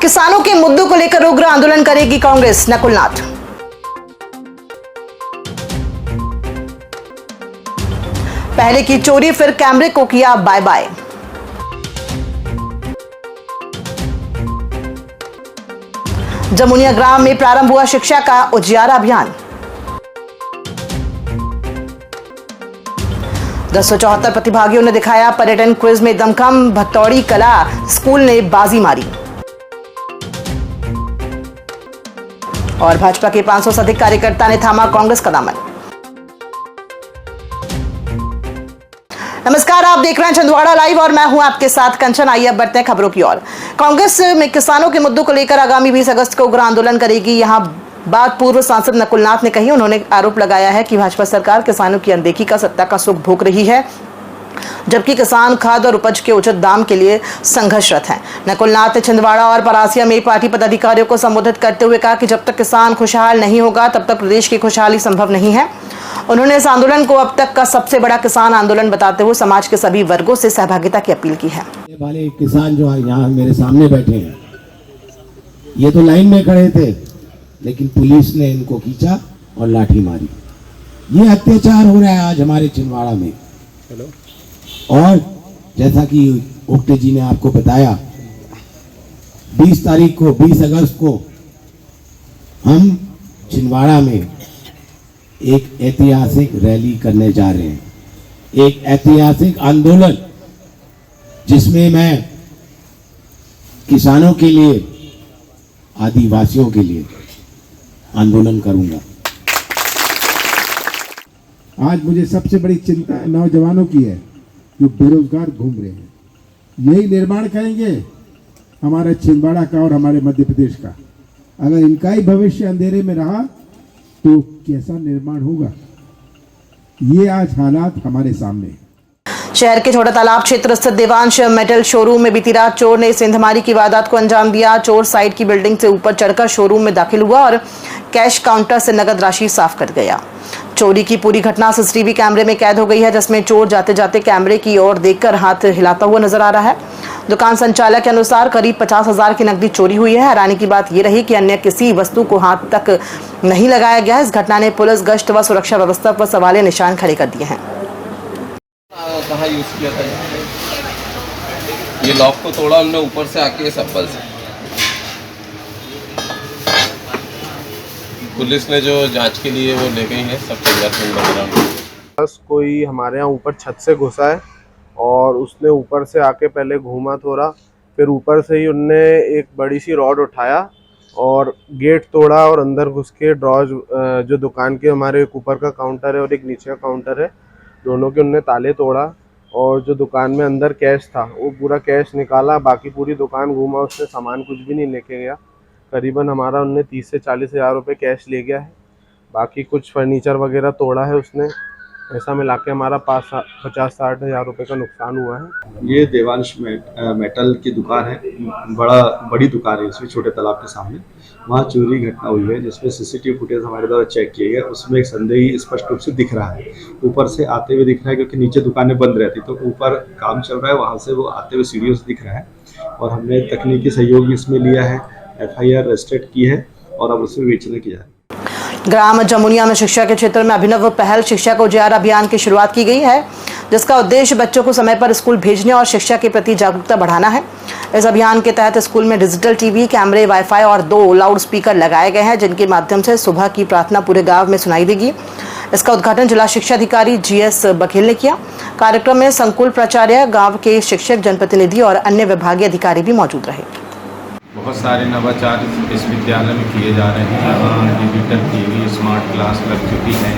किसानों के मुद्दों को लेकर उग्र आंदोलन करेगी कांग्रेस, नकुल नाथ। पहले की चोरी फिर कैमरे को किया बाय बाय। जमुनिया ग्राम में प्रारंभ हुआ शिक्षा का उजियारा अभियान। 274 प्रतिभागियों ने दिखाया पर्यटन क्विज में दमखम, भटौड़ी कला स्कूल ने बाजी मारी। और भाजपा के 500 से अधिक कार्यकर्ता ने थामा कांग्रेस का दामन। नमस्कार, आप देख रहे हैं छिंदवाड़ा लाइव और मैं हूं आपके साथ कंचन। आइए अब बढ़ते हैं खबरों की ओर। कांग्रेस में किसानों के मुद्दों को लेकर आगामी 20 अगस्त को उग्र आंदोलन करेगी। यहां बात पूर्व सांसद नकुल नाथ ने कही। उन्होंने आरोप लगाया है कि भाजपा सरकार किसानों की अनदेखी का सत्ता का सुख भोग रही है, जबकि किसान खाद और उपज के उचित दाम के लिए संघर्षरत हैं। नकुल नाथ ने छिंदवाड़ा और परासिया में पार्टी पदाधिकारियों को संबोधित करते हुए कहा कि जब तक किसान खुशहाल नहीं होगा तब तक प्रदेश की खुशहाली संभव नहीं है। उन्होंने इस आंदोलन को अब तक का सबसे बड़ा किसान आंदोलन बताते हुए समाज के सभी वर्गों से सहभागिता की अपील की है। ये वाले किसान जो यहाँ मेरे सामने बैठे हैं, ये तो लाइन में खड़े थे, लेकिन पुलिस ने इनको खींचा और लाठी मारी। ये अत्याचार हो रहा है आज हमारे छिंदवाड़ा में। और जैसा कि ओक्टे जी ने आपको बताया, 20 तारीख को 20 अगस्त को हम छिंदवाड़ा में एक ऐतिहासिक रैली करने जा रहे हैं, एक ऐतिहासिक आंदोलन, जिसमें मैं किसानों के लिए, आदिवासियों के लिए आंदोलन करूंगा। आज मुझे सबसे बड़ी चिंता नौजवानों की है जो बेरोजगार घूम रहे हैं। यही निर्माण करेंगे हमारे छिंदवाड़ा का और हमारे मध्य प्रदेश का। अगर इनका ही भविष्य अंधेरे में रहा तो कैसा निर्माण होगा? ये आज हालात हमारे सामने हैं। शहर के छोटा तालाब क्षेत्र स्थित देवांश मेटल शोरूम में बीती रात चोर ने सेंधमारी की वारदात को अंजाम दिया। चोर साइड की बिल्डिंग से ऊपर चढ़कर शोरूम में दाखिल हुआ और कैश काउंटर से नगद राशि साफ कर गया। चोरी की पूरी घटना सीसीटीवी कैमरे में कैद हो गई है, जिसमें चोर जाते जाते कैमरे की ओर देखकर हाथ हिलाता हुआ नजर आ रहा है। दुकान संचालक के अनुसार करीब 50,000 की नकदी चोरी हुई है। हैरानी की बात यह रही कि अन्य किसी वस्तु को हाथ तक नहीं लगाया गया। इस घटना ने पुलिस गश्त व सुरक्षा व्यवस्था पर सवालिया निशान खड़े कर दिए हैं। कहाँ यूज किया था ये लॉक को तोड़ा हमने ऊपर से आके सब्बल से। पुलिस ने जो जांच के लिए वो ले गई है सब फिंगरप्रिंट वगैरह। बस कोई हमारे यहाँ ऊपर छत से घुसा है और उसने ऊपर से आके पहले घूमा थोड़ा, फिर ऊपर से ही उनने एक बड़ी सी रॉड उठाया और गेट तोड़ा और अंदर घुस के ड्रॉज जो दुकान के हमारे एक ऊपर का काउंटर है और एक नीचे का काउंटर है, दोनों के उनने ताले तोड़ा और जो दुकान में अंदर कैश था वो पूरा कैश निकाला। बाकी पूरी दुकान घूमा, उसने सामान कुछ भी नहीं लेके गया। करीबन हमारा उनने 30 से 40 हज़ार रुपये कैश ले गया है। बाकी कुछ फर्नीचर वगैरह तोड़ा है उसने। ऐसा मिला के हमारा 50-60 हज़ार रुपये का नुकसान हुआ है। ये देवांश मेटल की दुकान है, बड़ी दुकान है इसमें, छोटे तालाब के सामने। वहाँ चोरी घटना हुई है, जिसमें सीसीटीवी फुटेज हमारे द्वारा चेक किए गए। उसमें एक संदेही स्पष्ट रूप से दिख रहा है, ऊपर से आते हुए दिख रहा है, क्योंकि नीचे दुकानें बंद रहती, तो ऊपर काम चल रहा है, वहाँ से वो आते हुए सीढ़ियों से दिख रहा है। और हमने तकनीकी सहयोग भी इसमें लिया है, FIR रजिस्टर्ड की है और अब उसमें विवेचना की जा रही है। ग्राम जमुनिया में शिक्षा के क्षेत्र में अभिनव पहल शिक्षा का उजियारा अभियान की शुरुआत की गई है, जिसका उद्देश्य बच्चों को समय पर स्कूल भेजने और शिक्षा के प्रति जागरूकता बढ़ाना है। इस अभियान के तहत स्कूल में डिजिटल टीवी, कैमरे, वाईफाई और 2 लाउड स्पीकर लगाए गए हैं, जिनके माध्यम से सुबह की प्रार्थना पूरे गांव में सुनाई देगी। इसका उद्घाटन जिला शिक्षा अधिकारी GS बघेल ने किया। कार्यक्रम में संकुल प्राचार्य, गाँव के शिक्षक, जनप्रतिनिधि और अन्य विभागीय अधिकारी भी मौजूद रहे। बहुत सारे नवाचार इस विद्यालय में किए जा रहे हैं। यहाँ डिजिटल टीवी, स्मार्ट क्लास लग चुकी है,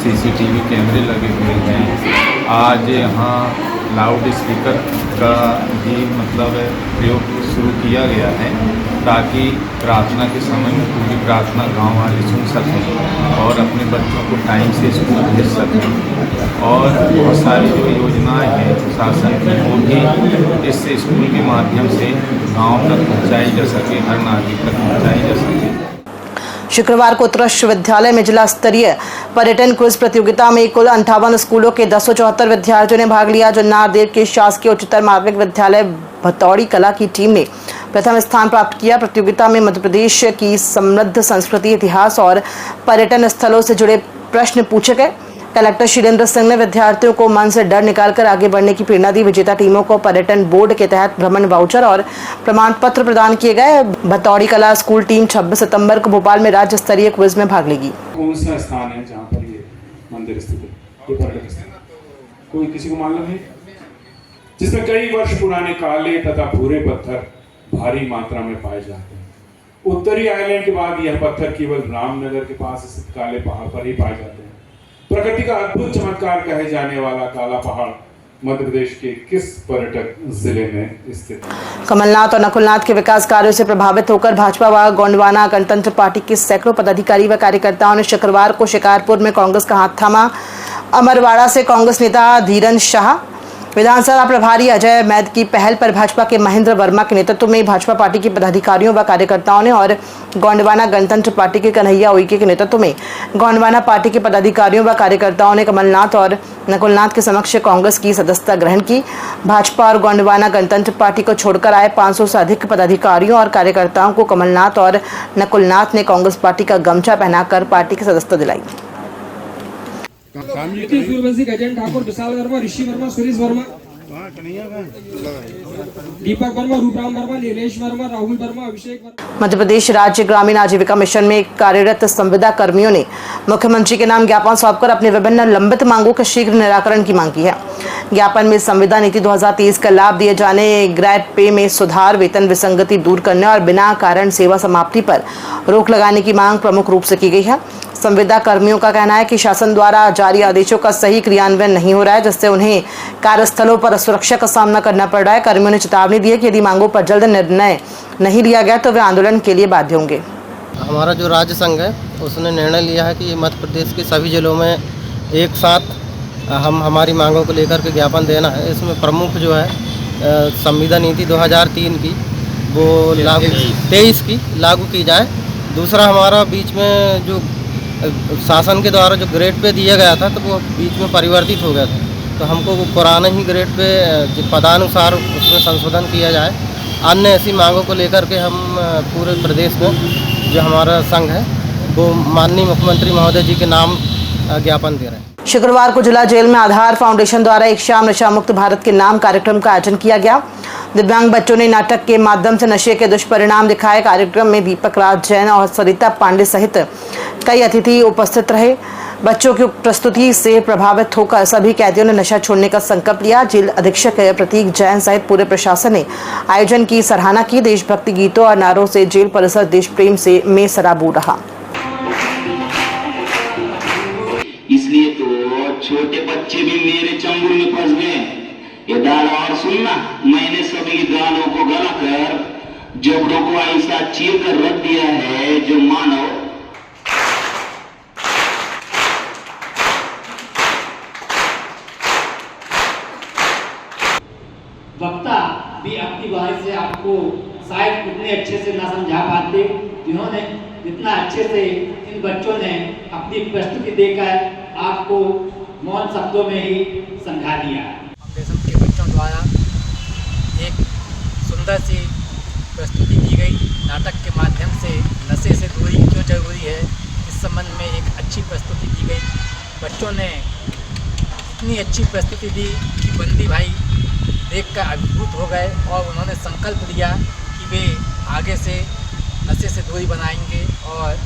CCTV कैमरे लगे हुए हैं। आज यहाँ लाउड स्पीकर का भी प्रयोग शुरू किया गया है, ताकि प्रार्थना के समय में पूरी प्रार्थना गांव वाले सुन सकें और अपने बच्चों को टाइम से स्कूल भेज सकें। और बहुत सारी जो योजनाएं हैं शासन की, वो भी इस स्कूल के माध्यम से गांव तक पहुंचाई जा सके, हर नागरिक तक पहुंचाई जा सके। शुक्रवार को उत्कृष्ट विद्यालय में जिला स्तरीय पर्यटन क्विज प्रतियोगिता में कुल 58 स्कूलों के 274 विद्यार्थियों ने भाग लिया। जुन्नार देव के शासकीय उच्चतर माध्यमिक विद्यालय भतौड़ी कला की टीम ने प्रथम स्थान प्राप्त किया। प्रतियोगिता में मध्य प्रदेश की समृद्ध संस्कृति, इतिहास और पर्यटन स्थलों से जुड़े प्रश्न पूछे गए। कलेक्टर शीलेंद्र सिंह ने विद्यार्थियों को मन से डर निकालकर आगे बढ़ने की प्रेरणा दी। विजेता टीमों को पर्यटन बोर्ड के तहत भ्रमण वाउचर और प्रमाण पत्र प्रदान किए गए। भतौड़ी कला स्कूल टीम 26 सितंबर को भोपाल में राज्य स्तरीय क्विज में भाग लेगी। कौन सा स्थान है जहाँ पर ये मंदिर स्थित है, ये पर्यटक स्थल? कोई किसी को मालूम है? जिसमें कई वर्ष पुराने काले तथा भूरे पत्थर भारी मात्रा में पाए जाते हैं। उत्तरी आइलैंड के बाद यह पत्थर केवल रामनगर के पास स्थित काले पहाड़ पर ही पाए जाते हैं। प्रकृति का अद्भुत चमत्कार कहे जाने वाला काला पहाड़ मध्य प्रदेश के किस पर्यटक जिले में स्थित है? कमलनाथ और नकुलनाथ के विकास कार्यों से प्रभावित होकर भाजपा व गोंडवाना गणतंत्र पार्टी के सैकड़ों पदाधिकारी व कार्यकर्ताओं ने शुक्रवार को शिकारपुर में कांग्रेस का हाथ थामा। अमरवाड़ा से कांग्रेस नेता धीरन शाह, विधानसभा प्रभारी अजय मैद की पहल पर भाजपा के महेंद्र वर्मा के नेतृत्व में भाजपा पार्टी के पदाधिकारियों व कार्यकर्ताओं ने और गोंडवाना गणतंत्र पार्टी के कन्हैया उइके के नेतृत्व में गोंडवाना पार्टी के पदाधिकारियों व कार्यकर्ताओं ने कमलनाथ और नकुलनाथ के समक्ष कांग्रेस की सदस्यता ग्रहण की। भाजपा और गोंडवाना गणतंत्र पार्टी को छोड़कर आए 500 से अधिक पदाधिकारियों और कार्यकर्ताओं को कमलनाथ और नकुलनाथ ने कांग्रेस पार्टी का गमछा पहनाकर पार्टी की सदस्यता दिलाई। गजेंद्र ठाकुर, विशाल वर्मा, ऋषि वर्मा, सुरेश वर्मा, दीपक वर्मा, रूपराम वर्मा, नीलेश वर्मा, राहुल वर्मा, अभिषेक वर्मा। मध्य प्रदेश राज्य ग्रामीण आजीविका मिशन में कार्यरत संविदा कर्मियों ने मुख्यमंत्री के नाम ज्ञापन सौंपकर अपनी विभिन्न लंबित मांगों के शीघ्र निराकरण की मांग की है। ज्ञापन में संविदा नीति 2023 का लाभ दिए जाने, ग्रेड पे में सुधार, वेतन विसंगति दूर करने और बिना कारण सेवा समाप्ति पर रोक लगाने की मांग प्रमुख रूप से की गई है। संविदा कर्मियों का कहना है कि शासन द्वारा जारी आदेशों का सही क्रियान्वयन नहीं हो रहा है, जिससे उन्हें कार्यस्थलों पर असुरक्षा का सामना करना पड़ रहा है। कर्मियों ने चेतावनी दी है कि यदि मांगों पर जल्द निर्णय नहीं लिया गया तो वे आंदोलन के लिए बाध्य होंगे। हमारा जो राज्य संघ है उसने निर्णय लिया है कि मध्य प्रदेश के सभी जिलों में एक साथ हम हमारी मांगों को लेकर के ज्ञापन देना है। इसमें प्रमुख जो है संविदा नीति 2003 की वो लागू 23 की लागू की जाए। दूसरा हमारा बीच में जो शासन के द्वारा जो ग्रेड पे दिया गया था तो वो बीच में परिवर्तित हो गया था, तो हमको वो पुराने ही ग्रेड पे पदानुसार उसमें संशोधन किया जाए। अन्य ऐसी मांगों को लेकर के हम पूरे प्रदेश में जो हमारा संघ है वो माननीय मुख्यमंत्री महोदय जी के नाम ज्ञापन दे रहे हैं। शुक्रवार को जिला जेल में आधार फाउंडेशन द्वारा एक शाम नशा मुक्त भारत के नाम कार्यक्रम का आयोजन किया गया। दिव्यांग बच्चों ने नाटक के माध्यम से नशे के दुष्परिणाम दिखाए। कार्यक्रम में दीपक राज जैन और सरिता पांडे सहित कई अतिथि उपस्थित रहे। बच्चों की प्रस्तुति से प्रभावित होकर सभी कैदियों ने नशा छोड़ने का संकल्प लिया। जेल अधीक्षक प्रतीक जैन सहित पूरे प्रशासन ने आयोजन की सराहना की। देशभक्ति गीतों और नारों से जेल परिसर देश प्रेम से में सराबोर रहा। इसलिए तो छोटे बच्चे भी मेरे चंगुल में फंस गए। ये गाना और सुनना, मैंने सभी गानों को गला कर जबड़ों को ऐसा चीर कर रख दिया है जो मानो वक्ता भी अपनी बात से आपको शायद उतने अच्छे से ना समझा पाते जिन्होंने जितना अच्छे से इन बच्चों ने अपनी प्रस्तुति देकर आपको मौन शब्दों में ही समझा दिया। फाउंडेशन के बच्चों द्वारा एक सुंदर सी प्रस्तुति की गई। नाटक के माध्यम से नशे से दूरी क्यों जरूरी है इस संबंध में एक अच्छी प्रस्तुति की गई। बच्चों ने इतनी अच्छी प्रस्तुति दी कि बंदी भाई देखकर अभिभूत हो गए और उन्होंने संकल्प लिया कि वे आगे से नशे से दूरी बनाएंगे और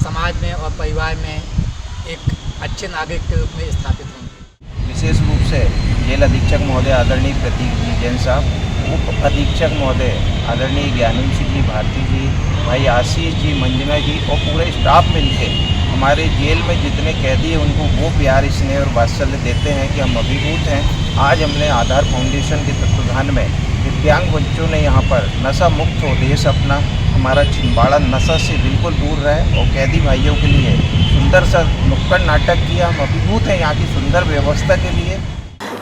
समाज में और परिवार में एक अच्छे नागरिक के रूप में स्थापित होंगे। विशेष रूप से जेल अधीक्षक महोदय आदरणीय प्रतीक जी जैन साहब, उप अधीक्षक महोदय आदरणीय ज्ञानेंद्र जी भारती जी, भाई आशीष जी, मंजना जी और पूरे स्टाफ मिलके हमारे जेल में जितने कैदी हैं उनको वो प्यार, स्नेह और वात्सल्य देते हैं कि हम अभिभूत हैं। आज हमने आधार फाउंडेशन के तत्वाधान में दिव्यांग बच्चों ने यहाँ पर नशा मुक्त हो देश अपना हमारा छिंदवाड़ा नशा से बिल्कुल दूर रहे और कैदी भाइयों के लिए सुंदर सा नुक्कड़ नाटक किया। हम अभिभूत हैं यहाँ की सुंदर व्यवस्था के लिए।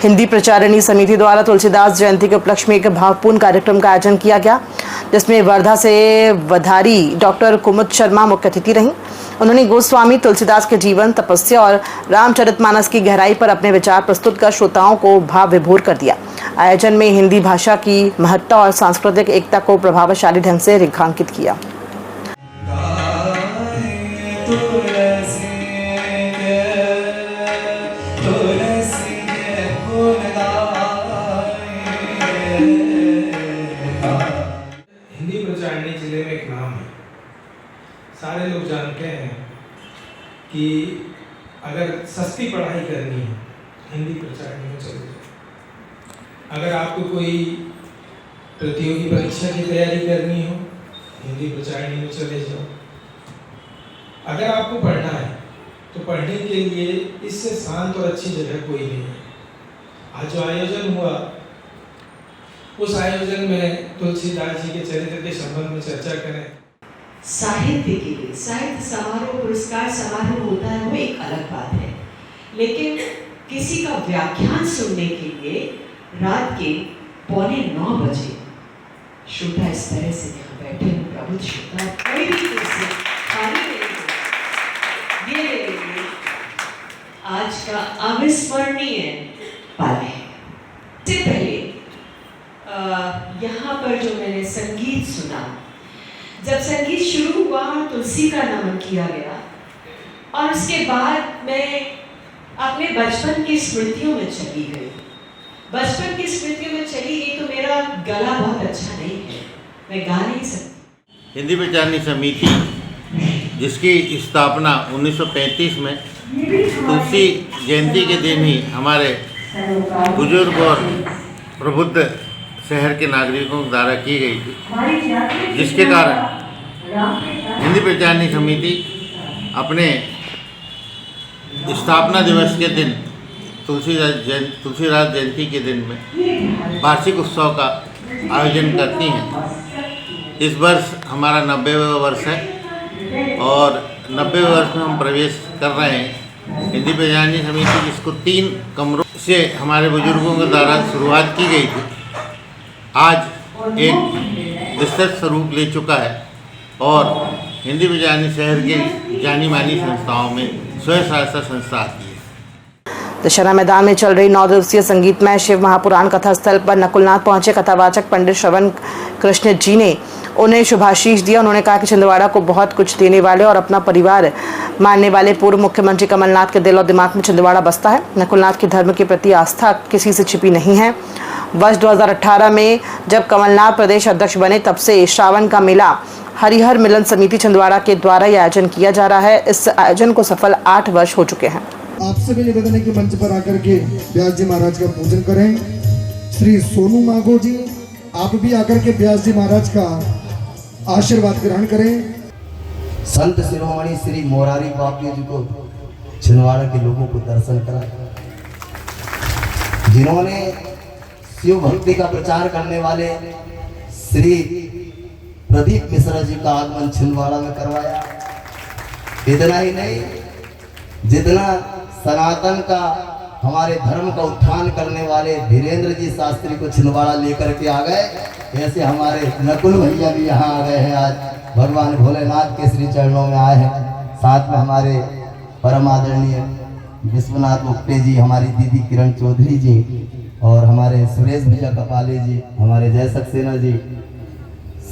हिंदी प्रचारिणी समिति द्वारा तुलसीदास जयंती के उपलक्ष्य में एक भावपूर्ण कार्यक्रम का आयोजन किया गया, जिसमें वर्धा से वधारी डॉक्टर कुमुद शर्मा मुख्य अतिथि रहीं। उन्होंने गोस्वामी तुलसीदास के जीवन, तपस्या और रामचरितमानस की गहराई पर अपने विचार प्रस्तुत कर श्रोताओं को भाव विभोर कर दिया। आयोजन में हिंदी भाषा की महत्ता और सांस्कृतिक एकता को प्रभावशाली ढंग से रेखांकित किया। हिंदी प्रचारणी जिले में एक नाम है। सारे लोग जानते हैं कि अगर सस्ती पढ़ाई करनी है हिंदी प्रचारणी में चले जाओ। अगर आपको कोई प्रतियोगी परीक्षा की तैयारी करनी हो हिंदी प्रचारणी में चले जाओ। अगर आपको पढ़ना है तो पढ़ने के लिए इससे शांत और अच्छी जगह कोई नहीं है। आज जो आयोजन हुआ उस आयोजन में तुलसीदास जी के चरित्र के संबंध में चर्चा करें। साहित्य के लिए साहित्य समारोह, पुरस्कार समारोह होता है, वो एक अलग बात है, लेकिन किसी का व्याख्यान सुनने के लिए रात के 8:45 बजे श्रोता इस तरह से यहाँ बैठे हो, प्रबुद्ध श्रोता, कोई भी कुर्सी खाली नहीं है, ये मेरे लिए आज का अविस्मरणीय पल है। इससे पहले यहाँ पर जो मैंने संगीत सुना, जब संगीत शुरू हुआ तुलसी का नमन किया गया और उसके बाद मैं अपने बचपन की स्मृतियों में चली गई। बचपन की स्मृतियों में चली गई तो मेरा गला बहुत अच्छा नहीं है, मैं गा नहीं सकती। हिंदी प्रचारणी समिति जिसकी स्थापना 1935 में तुलसी जयंती के दिन ही हमारे बुजुर्ग और प्रबुद्ध शहर के नागरिकों द्वारा की गई थी, जिसके कारण हिंदी प्रचारणी समिति अपने स्थापना दिवस के दिन तुलसीदास जयंती के दिन में वार्षिक उत्सव का आयोजन करती हैं। इस वर्ष हमारा 90वां वर्ष है और 90वें वर्ष में हम प्रवेश कर रहे हैं। हिंदी प्रचारणी समिति जिसको 3 कमरों से हमारे बुजुर्गों के द्वारा शुरुआत की गई थी, आज एक विस्तृत स्वरूप ले चुका है और हिंदी प्रचारणी शहर की जानी मानी संस्थाओं में स्वयं सहायता संस्था आती है। दशहरा मैदान में चल रही 9 दिवसीय संगीतमय शिव महापुराण कथा स्थल पर नकुलनाथ पहुंचे कथावाचक पंडित श्रवण कृष्ण जी ने उन्हें शुभाशीष दिया। उन्होंने कहा कि छिंदवाड़ा को बहुत कुछ देने वाले और अपना परिवार मानने वाले पूर्व मुख्यमंत्री कमलनाथ के दिल और दिमाग में छिंदवाड़ा बसता है। नकुलनाथ की धर्म के प्रति आस्था किसी से छिपी नहीं है। वर्ष 2018 में जब कमलनाथ प्रदेश अध्यक्ष बने तब से श्रावण का मेला हरिहर मिलन समिति छिंदवाड़ा के द्वारा यह आयोजन किया जा रहा है। इस आयोजन को सफल 8 वर्ष हो चुके हैं। आपसे भी निवेदन है कि मंच पर आकर के व्यास जी महाराज का पूजन करें। श्री सोनू माघो जी, आप भी आकर के व्यास जी महाराज का आशीर्वाद ग्रहण करें। संत शिरोमणि श्री मोरारी बापू जी को छिंदवाड़ा के लोगों को दर्शन कराया, जिन्होंने शिव भक्ति का प्रचार करने वाले श्री प्रदीप मिश्रा जी का आगमन छिंदवाड़ा में करवाया। इतना ही नहीं, जितना सनातन का हमारे धर्म का उत्थान करने वाले धीरेन्द्र जी शास्त्री को छिंदवाड़ा लेकर के आ गए, ऐसे हमारे नकुल भैया भी यहाँ आ गए हैं। आज भगवान भोलेनाथ के श्री चरणों में आए हैं। साथ में हमारे परम आदरणीय विश्वनाथ उप्टे जी, हमारी दीदी किरण चौधरी जी और हमारे सुरेश भैया कपाले जी, हमारे जय सक्सेना जी,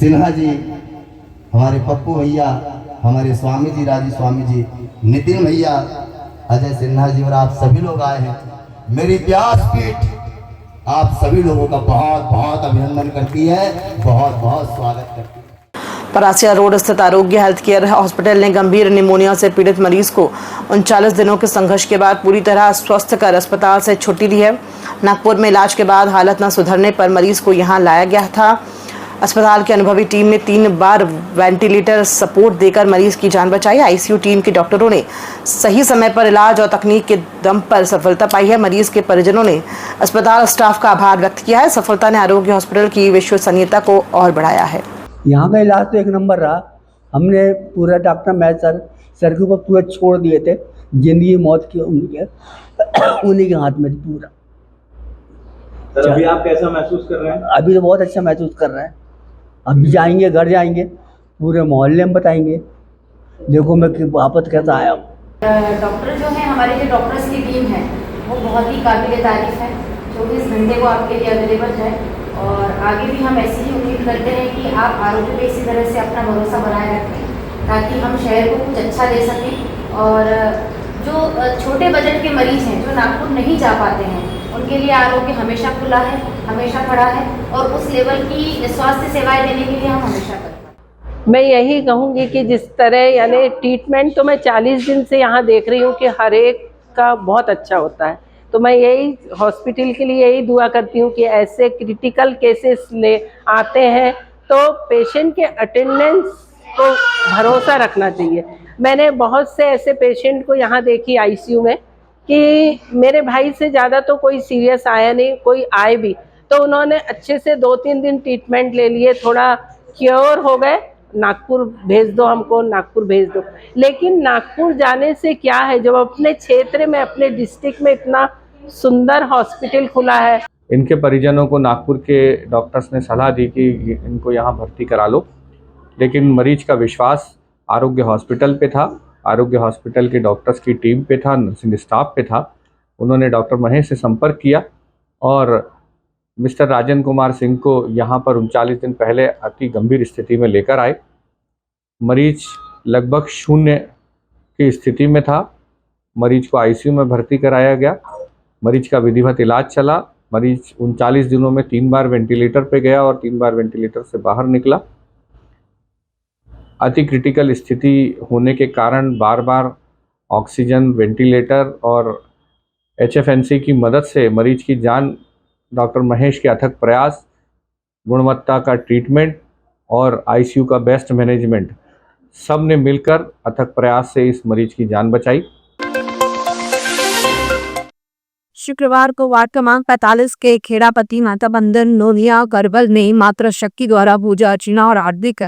सिन्हा जी, हमारे पप्पू भैया, हमारे स्वामी जी, राजू स्वामी जी, नितिन भैया, अजय सिन्हा जी और आप सभी लोग आए हैं। मेरी व्यासपीठ आप सभी लोगों का बहुत बहुत अभिनंदन करती है, बहुत बहुत स्वागत करती है। परासिया रोड स्थित आरोग्य हेल्थ केयर हॉस्पिटल ने गंभीर निमोनिया से पीड़ित मरीज को 39 दिनों के संघर्ष के बाद पूरी तरह स्वस्थ कर अस्पताल से छुट्टी दी है। नागपुर में इलाज के बाद हालत न सुधरने पर मरीज को यहां लाया गया था। अस्पताल की अनुभवी टीम ने 3 बार वेंटिलेटर सपोर्ट देकर मरीज की जान बचाई। आईसीयू टीम के डॉक्टरों ने सही समय पर इलाज और तकनीक के दम पर सफलता पाई है। मरीज के परिजनों ने अस्पताल स्टाफ का आभार व्यक्त किया है। सफलता ने आरोग्य हॉस्पिटल की विश्वसनीयता को और बढ़ाया है। यहाँ का इलाज तो 1 नंबर रहा। हमने पूरा डॉक्टर मैथ सर के ऊपर पूरा छोड़ दिए थे, जिंदगी मौत की उन्हीं के हाथ में थी पूरा। सर अभी आप कैसा महसूस कर रहे हैं? अभी तो बहुत अच्छा महसूस कर रहे हैं। अभी जाएंगे, घर जाएंगे, पूरे मोहल्ले में बताएंगे देखो मैं वापस कैसा आया हूँ। डॉक्टर जो है, हमारे जो डॉक्टर्स की टीम है वो बहुत ही काबिल तारीफ है। 24 घंटे वो आपके लिए अवेलेबल है और आगे भी हम ऐसी ही उम्मीद करते हैं कि आप आरोग्य पे इसी तरह से अपना भरोसा बनाए रखें ताकि हम शहर को कुछ अच्छा दे सकें। और जो छोटे बजट के मरीज हैं जो नागपुर नहीं जा पाते हैं उनके लिए आरोग्य हमेशा खुला है, हमेशा खड़ा है और उस लेवल की स्वास्थ्य सेवाएं देने के लिए हम हमेशा करते हैं। मैं यही कहूँगी कि जिस तरह यानी ट्रीटमेंट तो मैं 40 दिन से यहाँ देख रही हूँ कि हर एक का बहुत अच्छा होता है, तो मैं यही हॉस्पिटल के लिए यही दुआ करती हूँ कि ऐसे क्रिटिकल केसेस ले आते हैं तो पेशेंट के अटेंडेंस को भरोसा रखना चाहिए। मैंने बहुत से ऐसे पेशेंट को यहाँ देखी आईसीयू में कि मेरे भाई से ज़्यादा तो कोई सीरियस आया नहीं, कोई आए भी तो उन्होंने अच्छे से 2-3 दिन ट्रीटमेंट ले लिए, थोड़ा क्योर हो गए, नागपुर भेज दो हमको, नागपुर भेज दो। लेकिन नागपुर जाने से क्या है, जब अपने क्षेत्र में अपने डिस्ट्रिक्ट में इतना सुंदर हॉस्पिटल खुला है। इनके परिजनों को नागपुर के डॉक्टर्स ने सलाह दी कि इनको यहाँ भर्ती करा लो, लेकिन मरीज का विश्वास आरोग्य हॉस्पिटल पे था, आरोग्य हॉस्पिटल के डॉक्टर्स की टीम पे था, नर्सिंग स्टाफ पे था। उन्होंने डॉक्टर महेश से संपर्क किया और मिस्टर राजन कुमार सिंह को यहाँ पर 39 दिन पहले अति गंभीर स्थिति में लेकर आए। मरीज लगभग शून्य की स्थिति में था। मरीज को आईसीयू में भर्ती कराया गया। मरीज का विधिवत इलाज चला। मरीज 39 दिनों में 3 बार वेंटिलेटर पे गया और 3 बार वेंटिलेटर से बाहर निकला। अति क्रिटिकल स्थिति होने के कारण बार बार ऑक्सीजन, वेंटिलेटर और HFNC की मदद से मरीज की जान, डॉक्टर महेश के अथक प्रयास, गुणवत्ता का ट्रीटमेंट और आईसीयू का बेस्ट मैनेजमेंट, सब ने मिलकर अथक प्रयास से इस मरीज की जान बचाई। शुक्रवार को वार्ड क्रमांक 45 के खेड़ापति माता मंदिर नोनिया करबल में मातृ शक्ति द्वारा पूजा अर्चना और हार्दिक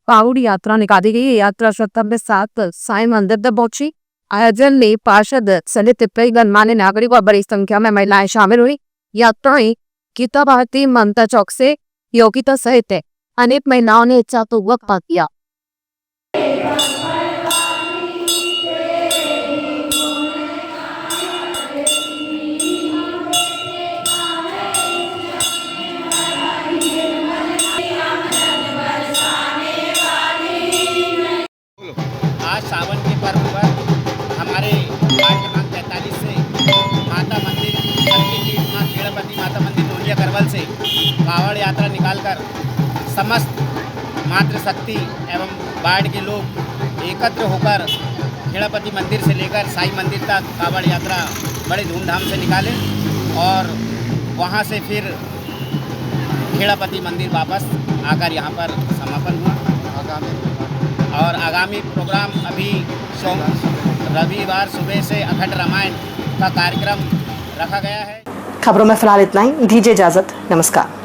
कावड़ यात्रा निकाली गई। यात्रा श्रद्धा के साथ साईं मंदिर तक पहुंची। आयोजन में पार्षद सहित कई गणमान्य नागरिक और बड़ी संख्या में महिलाएं शामिल हुई। यात्राएं गीता भारती ममता चौक से योगिता सहित अनेक महिलाओं ने इच्छापूर्वक भाग लिया। आज सावन के पर्व पर हमारे वार्ड क्रमांक 45 से माता मंदिर सर्किट की मां खेड़ापति माता मंदिर नोनिया करवल से कावड़ यात्रा निकालकर समस्त मातृशक्ति एवं वार्ड के लोग एकत्र होकर खेड़ापति मंदिर से लेकर साईं मंदिर तक कावड़ यात्रा बड़े धूमधाम से निकाले और वहां से फिर खेड़ापति मंदिर वापस आकर यहाँ पर समापन हुआ। और आगामी प्रोग्राम अभी रविवार सुबह से अखंड रामायण का कार्यक्रम रखा गया है। खबरों में फिलहाल इतना ही। दीजिए इजाजत। नमस्कार।